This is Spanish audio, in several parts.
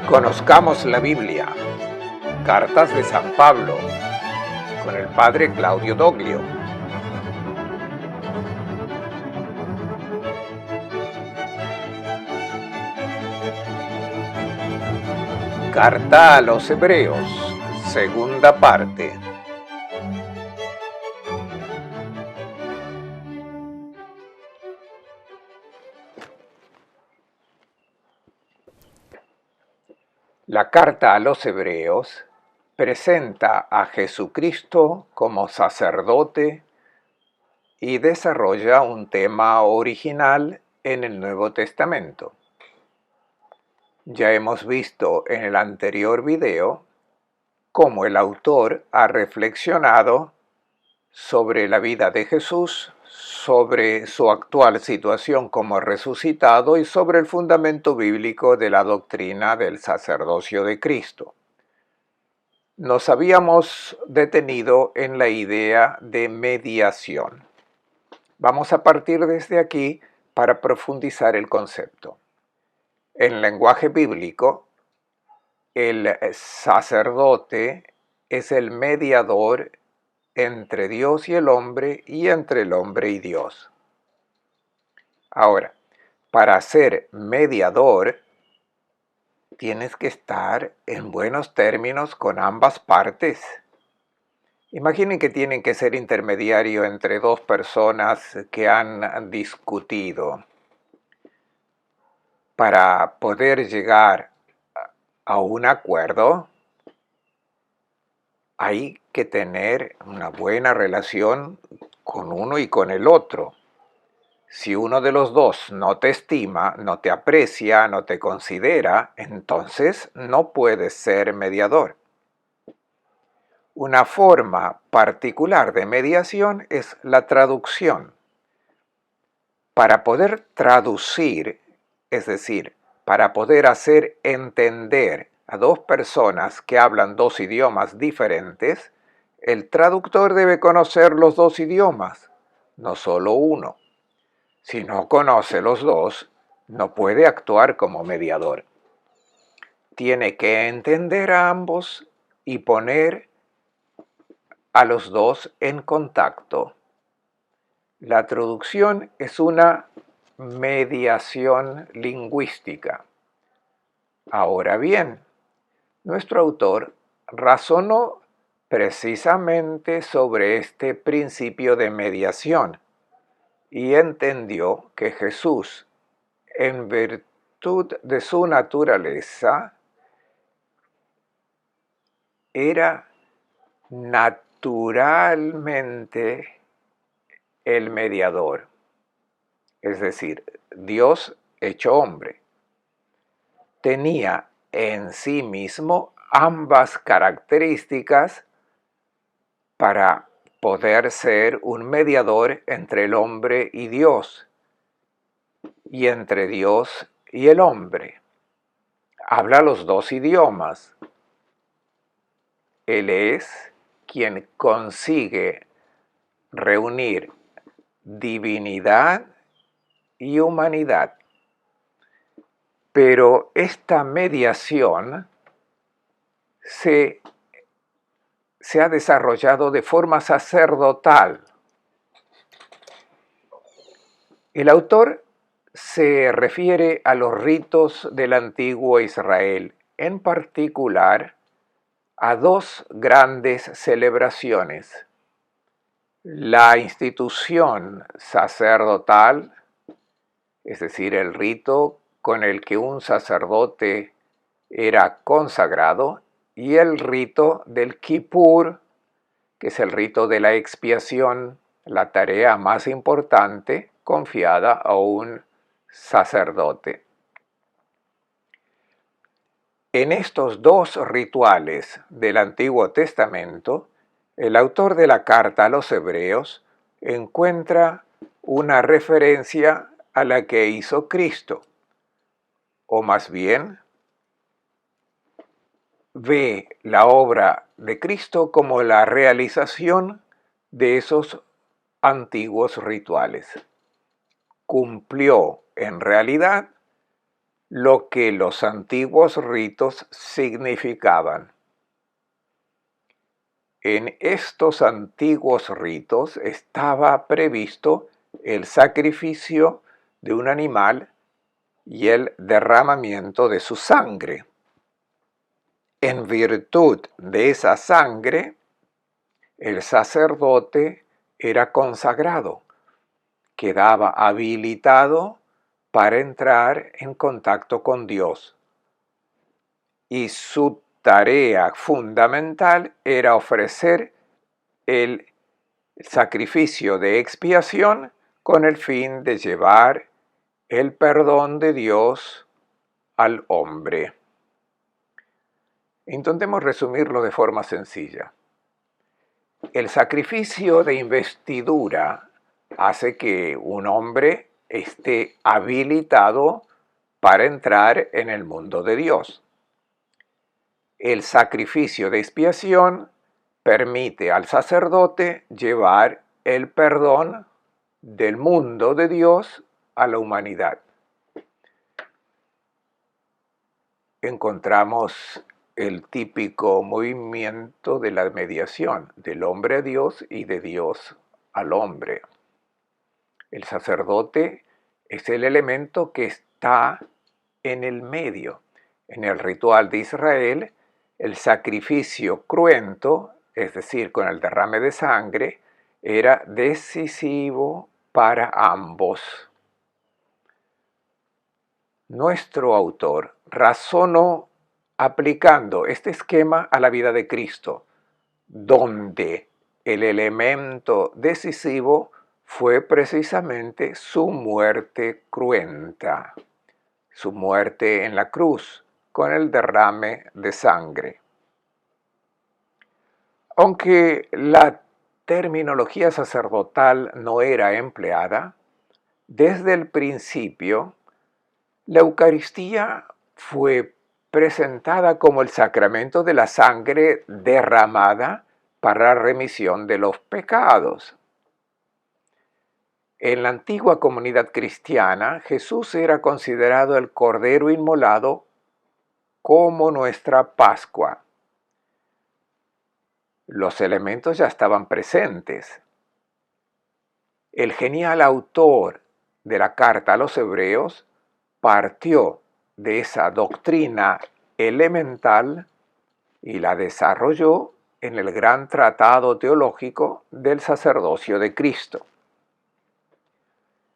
Conozcamos la Biblia. Cartas de San Pablo, con el padre Claudio Doglio. Carta a los Hebreos, segunda parte. La carta a los Hebreos presenta a Jesucristo como sacerdote y desarrolla un tema original en el Nuevo Testamento. Ya hemos visto en el anterior video cómo el autor ha reflexionado sobre la vida de Jesús, sobre su actual situación como resucitado y sobre el fundamento bíblico de la doctrina del sacerdocio de Cristo. Nos habíamos detenido en la idea de mediación. Vamos a partir desde aquí para profundizar el concepto. En lenguaje bíblico, el sacerdote es el mediador entre Dios y el hombre y entre el hombre y Dios. Ahora, para ser mediador, tienes que estar en buenos términos con ambas partes. Imaginen que tienen que ser intermediario entre dos personas que han discutido. Para poder llegar a un acuerdo, hay que tener una buena relación con uno y con el otro. Si uno de los dos no te estima, no te aprecia, no te considera, entonces no puedes ser mediador. Una forma particular de mediación es la traducción. Para poder traducir, es decir, para poder hacer entender a dos personas que hablan dos idiomas diferentes, el traductor debe conocer los dos idiomas, no solo uno. Si no conoce los dos, no puede actuar como mediador. Tiene que entender a ambos y poner a los dos en contacto. La traducción es una mediación lingüística. Ahora bien, nuestro autor razonó precisamente sobre este principio de mediación y entendió que Jesús, en virtud de su naturaleza, era naturalmente el mediador, es decir, Dios hecho hombre. Tenía en sí mismo ambas características para poder ser un mediador entre el hombre y Dios, y entre Dios y el hombre. Habla los dos idiomas. Él es quien consigue reunir divinidad y humanidad. Pero esta mediación se ha desarrollado de forma sacerdotal. El autor se refiere a los ritos del antiguo Israel, en particular a dos grandes celebraciones: la institución sacerdotal, es decir, el rito con el que un sacerdote era consagrado, y el rito del Kippur, que es el rito de la expiación, la tarea más importante confiada a un sacerdote. En estos dos rituales del Antiguo Testamento, el autor de la carta a los Hebreos encuentra una referencia a la que hizo Cristo, o más bien, ve la obra de Cristo como la realización de esos antiguos rituales. Cumplió en realidad lo que los antiguos ritos significaban. En estos antiguos ritos estaba previsto el sacrificio de un animal y el derramamiento de su sangre. En virtud de esa sangre, el sacerdote era consagrado, quedaba habilitado para entrar en contacto con Dios. Y su tarea fundamental era ofrecer el sacrificio de expiación con el fin de llevar el perdón de Dios al hombre. Intentemos resumirlo de forma sencilla. El sacrificio de investidura hace que un hombre esté habilitado para entrar en el mundo de Dios. El sacrificio de expiación permite al sacerdote llevar el perdón del mundo de Dios a la humanidad. Encontramos el típico movimiento de la mediación del hombre a Dios y de Dios al hombre. El sacerdote es el elemento que está en el medio. En el ritual de Israel, el sacrificio cruento, es decir, con el derrame de sangre, era decisivo para ambos. Nuestro autor razonó aplicando este esquema a la vida de Cristo, donde el elemento decisivo fue precisamente su muerte cruenta, su muerte en la cruz, con el derrame de sangre. Aunque la terminología sacerdotal no era empleada, desde el principio, la Eucaristía fue presentada como el sacramento de la sangre derramada para la remisión de los pecados. En la antigua comunidad cristiana, Jesús era considerado el Cordero inmolado como nuestra Pascua. Los elementos ya estaban presentes. El genial autor de la carta a los Hebreos partió de esa doctrina elemental y la desarrolló en el gran tratado teológico del sacerdocio de Cristo.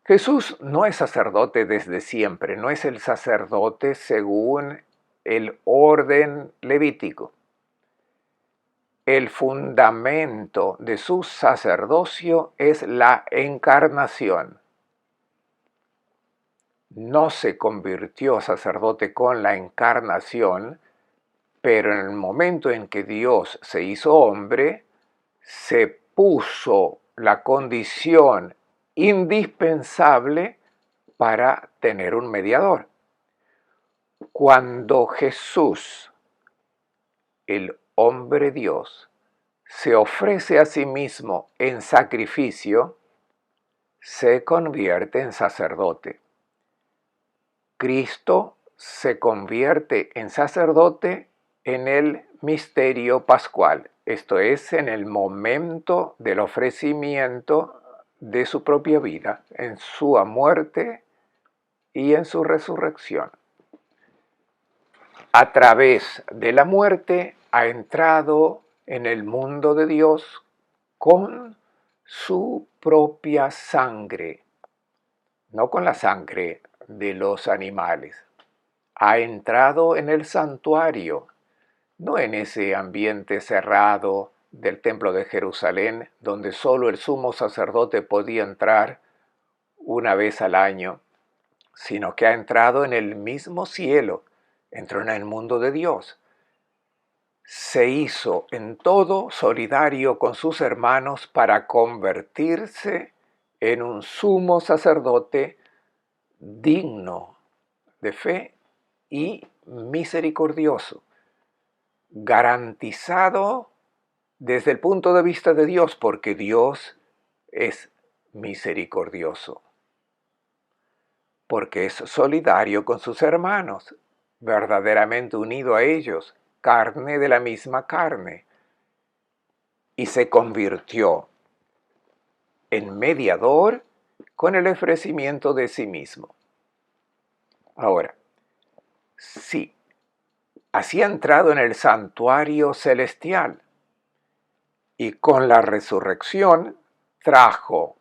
Jesús no es sacerdote desde siempre, no es el sacerdote según el orden levítico. El fundamento de su sacerdocio es la encarnación. No se convirtió sacerdote con la encarnación, pero en el momento en que Dios se hizo hombre, se puso la condición indispensable para tener un mediador. Cuando Jesús, el hombre Dios, se ofrece a sí mismo en sacrificio, se convierte en sacerdote. Cristo se convierte en sacerdote en el misterio pascual, esto es, en el momento del ofrecimiento de su propia vida, en su muerte y en su resurrección. A través de la muerte ha entrado en el mundo de Dios con su propia sangre, no con la sangre de los animales. Ha entrado en el santuario, no en ese ambiente cerrado del templo de Jerusalén, donde solo el sumo sacerdote podía entrar una vez al año, sino que ha entrado en el mismo cielo, entró en el mundo de Dios. Se hizo en todo solidario con sus hermanos para convertirse en un sumo sacerdote digno de fe y misericordioso, garantizado desde el punto de vista de Dios, porque Dios es misericordioso. porque es solidario con sus hermanos, verdaderamente unido a ellos, carne de la misma carne, y se convirtió en mediador con el ofrecimiento de sí mismo. Ahora, sí, así ha entrado en el santuario celestial y con la resurrección trajo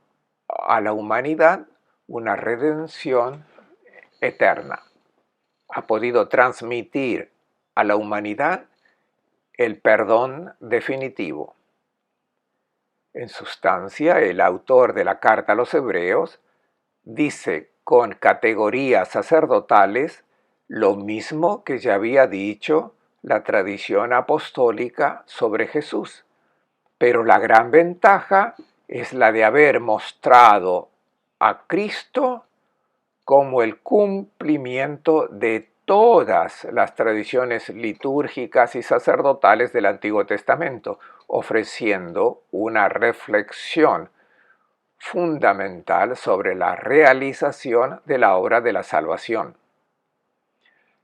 a la humanidad una redención eterna. Ha podido transmitir a la humanidad el perdón definitivo. En sustancia, el autor de la carta a los Hebreos dice con categorías sacerdotales lo mismo que ya había dicho la tradición apostólica sobre Jesús. Pero la gran ventaja es la de haber mostrado a Cristo como el cumplimiento de todas las tradiciones litúrgicas y sacerdotales del Antiguo Testamento, ofreciendo una reflexión fundamental sobre la realización de la obra de la salvación.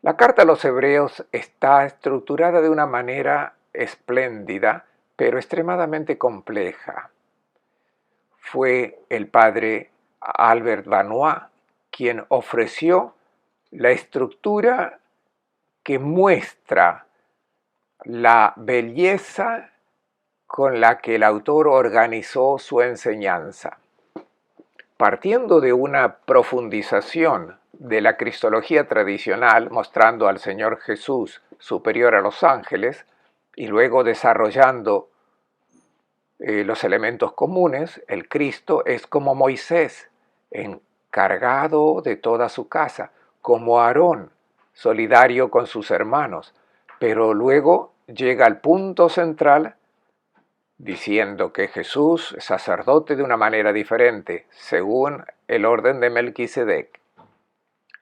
La carta a los Hebreos está estructurada de una manera espléndida, pero extremadamente compleja. Fue el padre Albert Vanois quien ofreció la estructura que muestra la belleza con la que el autor organizó su enseñanza. Partiendo de una profundización de la cristología tradicional, mostrando al Señor Jesús superior a los ángeles, y luego desarrollando los elementos comunes, el Cristo es como Moisés, encargado de toda su casa, como Aarón, solidario con sus hermanos, pero luego llega al punto central diciendo que Jesús es sacerdote de una manera diferente, según el orden de Melquisedec.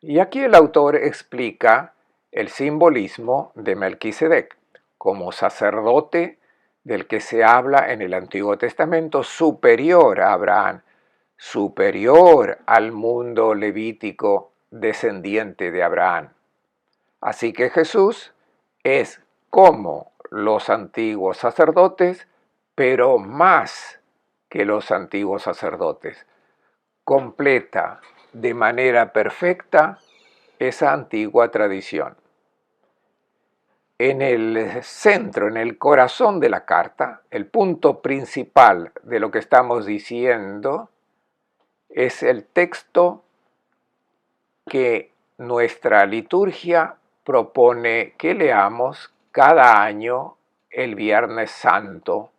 Y aquí el autor explica el simbolismo de Melquisedec como sacerdote del que se habla en el Antiguo Testamento, superior a Abraham, superior al mundo levítico descendiente de Abraham. Así que Jesús es como los antiguos sacerdotes, pero más que los antiguos sacerdotes. Completa de manera perfecta esa antigua tradición. En el centro, en el corazón de la carta, el punto principal de lo que estamos diciendo es el texto que nuestra liturgia propone que leamos cada año el Viernes Santo,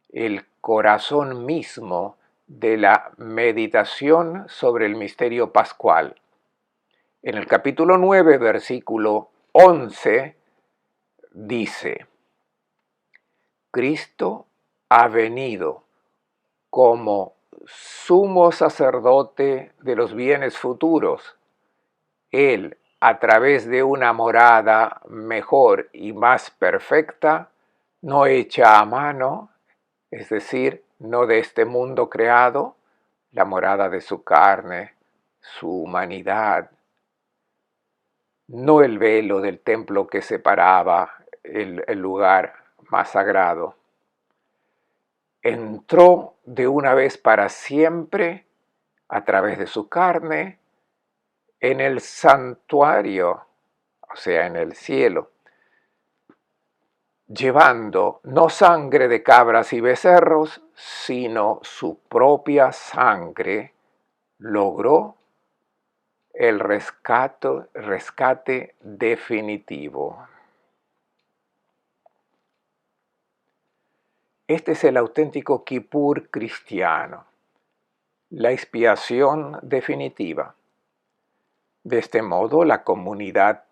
el corazón mismo de la meditación sobre el misterio pascual. En el capítulo 9, versículo 11, dice: Cristo ha venido como sumo sacerdote de los bienes futuros. Él, a través de una morada mejor y más perfecta, no hecha a mano, es decir, no de este mundo creado, la morada de su carne, su humanidad, no el velo del templo que separaba el lugar más sagrado. Entró de una vez para siempre, a través de su carne, en el santuario, o sea, en el cielo, llevando no sangre de cabras y becerros, sino su propia sangre, logró el rescate definitivo. Este es el auténtico Kippur cristiano, la expiación definitiva. De este modo, la comunidad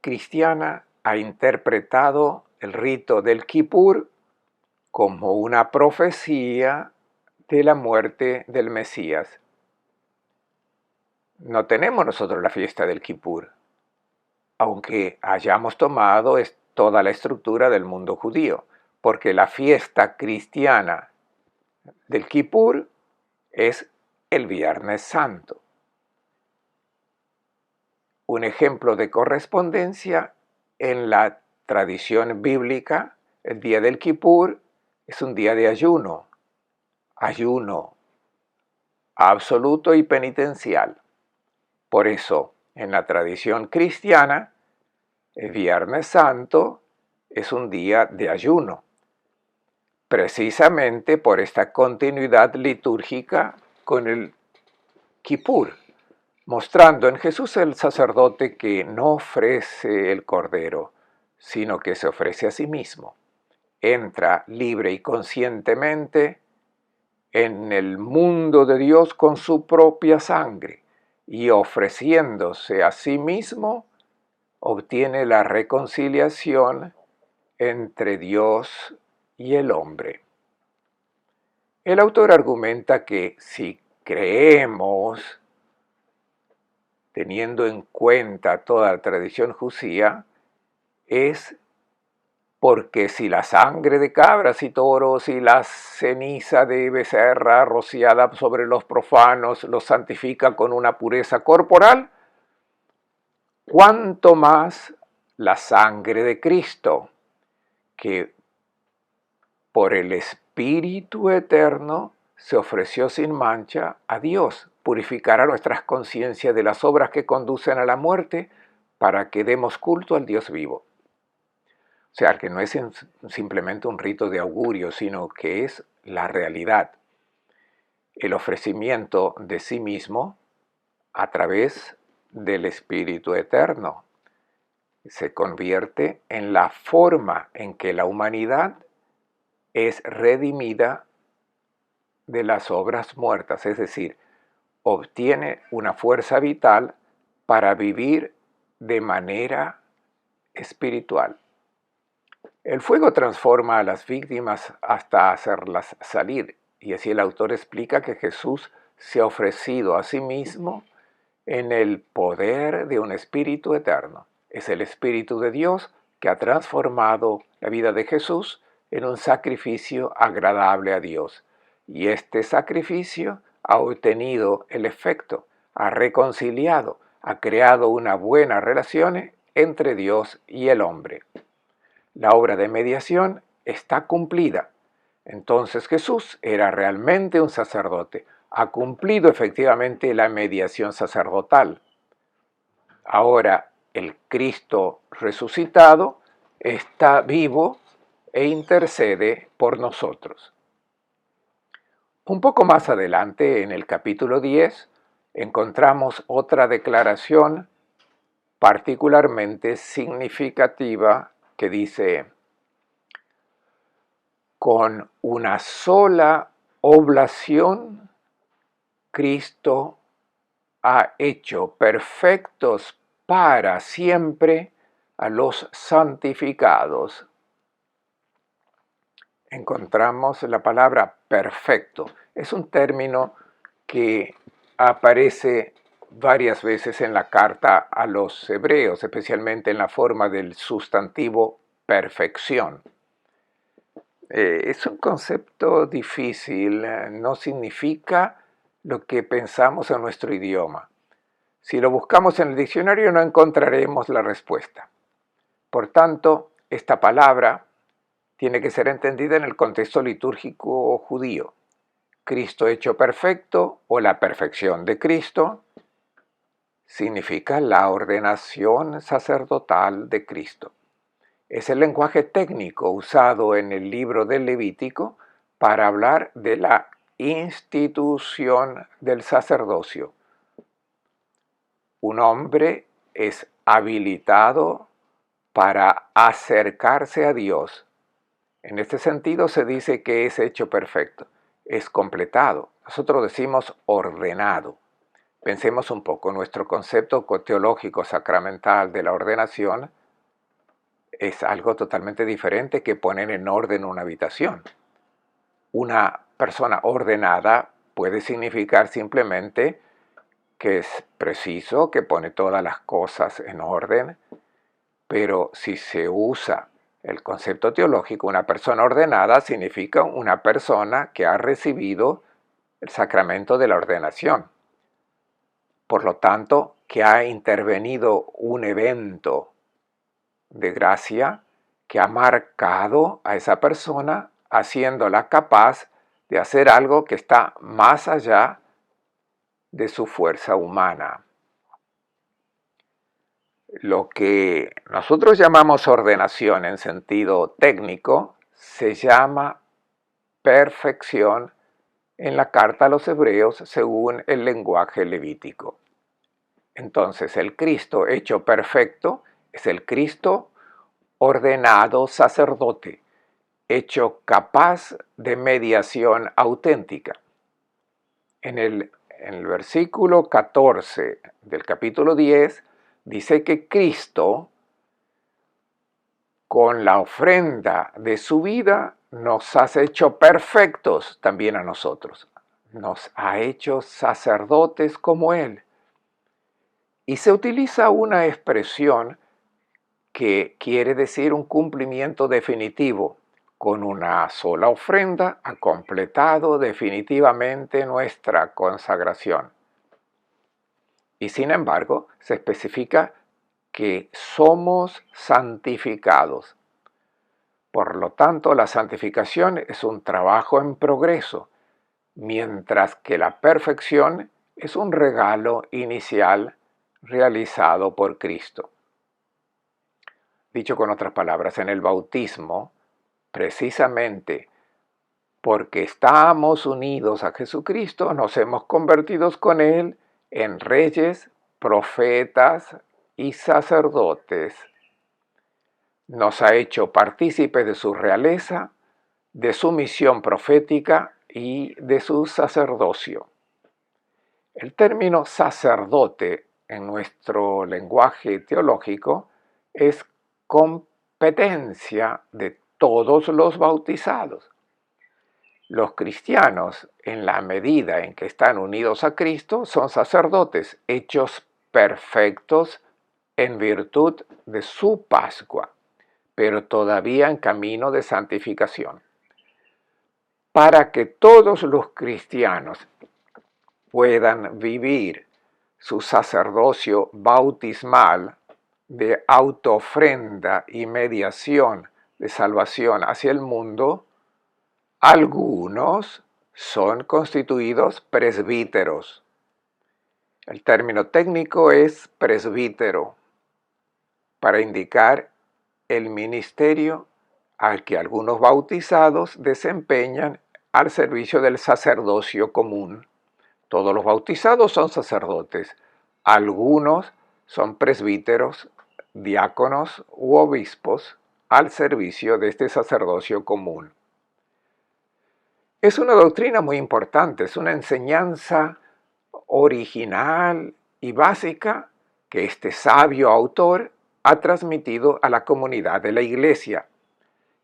cristiana ha interpretado el rito del Kippur como una profecía de la muerte del Mesías. No tenemos nosotros la fiesta del Kippur, aunque hayamos tomado toda la estructura del mundo judío, porque la fiesta cristiana del Kippur es el Viernes Santo. un ejemplo de correspondencia en la tradición bíblica. El día del Kipur es un día de ayuno absoluto y penitencial. Por eso, en la tradición cristiana, el Viernes Santo es un día de ayuno, precisamente por esta continuidad litúrgica con el Kipur, mostrando en Jesús el sacerdote que no ofrece el cordero, sino que se ofrece a sí mismo. Entra libre y conscientemente en el mundo de Dios con su propia sangre y ofreciéndose a sí mismo, obtiene la reconciliación entre Dios y el hombre. El autor argumenta que si creemos, teniendo en cuenta toda la tradición judía, es porque si la sangre de cabras y toros y la ceniza de becerra rociada sobre los profanos los santifica con una pureza corporal, cuánto más la sangre de Cristo, que por el Espíritu Eterno se ofreció sin mancha a Dios, purificará nuestras conciencias de las obras que conducen a la muerte para que demos culto al Dios vivo. O sea, que no es simplemente un rito de augurio, sino que es la realidad, el ofrecimiento de sí mismo a través del Espíritu Eterno. Se convierte en la forma en que la humanidad es redimida de las obras muertas, es decir, obtiene una fuerza vital para vivir de manera espiritual. El fuego transforma a las víctimas hasta hacerlas salir, y así el autor explica que Jesús se ha ofrecido a sí mismo en el poder de un Espíritu eterno. Es el Espíritu de Dios que ha transformado la vida de Jesús en un sacrificio agradable a Dios. Y este sacrificio ha obtenido el efecto, ha reconciliado, ha creado una buena relación entre Dios y el hombre. La obra de mediación está cumplida. Entonces Jesús era realmente un sacerdote, ha cumplido efectivamente la mediación sacerdotal. Ahora el Cristo resucitado está vivo e intercede por nosotros. Un poco más adelante, en el capítulo 10, encontramos otra declaración particularmente significativa que dice: con una sola oblación, Cristo ha hecho perfectos para siempre a los santificados. Encontramos la palabra perfecto. Es un término que aparece varias veces en la carta a los hebreos, especialmente en la forma del sustantivo perfección. Es un concepto difícil, no significa lo que pensamos en nuestro idioma. Si lo buscamos en el diccionario no encontraremos la respuesta. Por tanto, esta palabra tiene que ser entendida en el contexto litúrgico judío. Cristo hecho perfecto o la perfección de Cristo significa la ordenación sacerdotal de Cristo. Es el lenguaje técnico usado en el libro del Levítico para hablar de la institución del sacerdocio. Un hombre es habilitado para acercarse a Dios. En este sentido se dice que es hecho perfecto, es completado. Nosotros decimos ordenado. Pensemos un poco, nuestro concepto teológico sacramental de la ordenación es algo totalmente diferente que poner en orden una habitación. Una persona ordenada puede significar simplemente que es preciso, que pone todas las cosas en orden, pero si se usa el concepto teológico, una persona ordenada significa una persona que ha recibido el sacramento de la ordenación. Por lo tanto, que ha intervenido un evento de gracia que ha marcado a esa persona, haciéndola capaz de hacer algo que está más allá de su fuerza humana. Lo que nosotros llamamos ordenación en sentido técnico se llama perfección en la carta a los hebreos según el lenguaje levítico. Entonces, el Cristo hecho perfecto es el Cristo ordenado sacerdote, hecho capaz de mediación auténtica. En el versículo 14 del capítulo 10 dice que Cristo, con la ofrenda de su vida, nos ha hecho perfectos también a nosotros. Nos ha hecho sacerdotes como Él. Y se utiliza una expresión que quiere decir un cumplimiento definitivo. Con una sola ofrenda ha completado definitivamente nuestra consagración. Y sin embargo, se especifica que somos santificados. Por lo tanto, la santificación es un trabajo en progreso, mientras que la perfección es un regalo inicial realizado por Cristo. Dicho con otras palabras, en el bautismo, precisamente porque estamos unidos a Jesucristo, nos hemos convertido con Él en reyes, profetas y sacerdotes. Nos ha hecho partícipes de su realeza, de su misión profética y de su sacerdocio. El término sacerdote en nuestro lenguaje teológico es competencia de todos los bautizados. Los cristianos, en la medida en que están unidos a Cristo, son sacerdotes hechos perfectos en virtud de su Pascua, pero todavía en camino de santificación. Para que todos los cristianos puedan vivir su sacerdocio bautismal de autoofrenda y mediación de salvación hacia el mundo, algunos son constituidos presbíteros. El término técnico es presbítero, para indicar el ministerio al que algunos bautizados desempeñan al servicio del sacerdocio común. Todos los bautizados son sacerdotes, algunos son presbíteros, diáconos u obispos al servicio de este sacerdocio común. Es una doctrina muy importante, es una enseñanza original y básica que este sabio autor ha transmitido a la comunidad de la Iglesia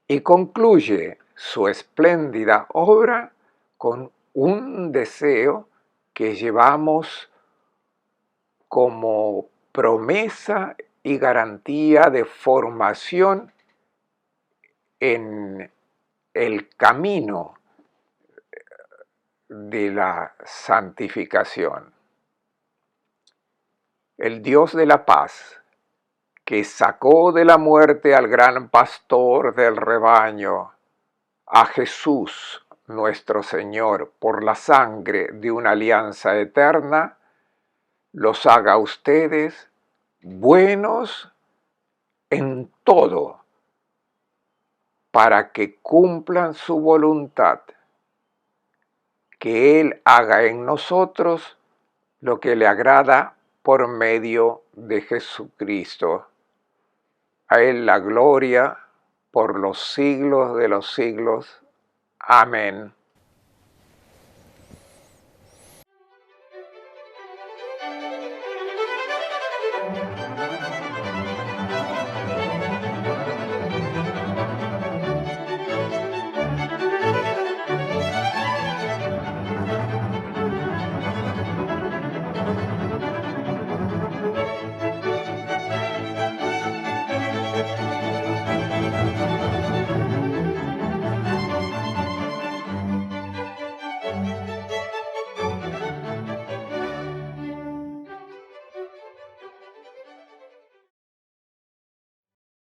y concluye su espléndida obra con un deseo que llevamos como promesa y garantía de formación en el camino de la santificación. El Dios de la paz, que sacó de la muerte al gran pastor del rebaño, a Jesús nuestro Señor, por la sangre de una alianza eterna, los haga a ustedes buenos en todo, para que cumplan su voluntad, que Él haga en nosotros lo que le agrada por medio de Jesucristo. A Él la gloria por los siglos de los siglos. Amén.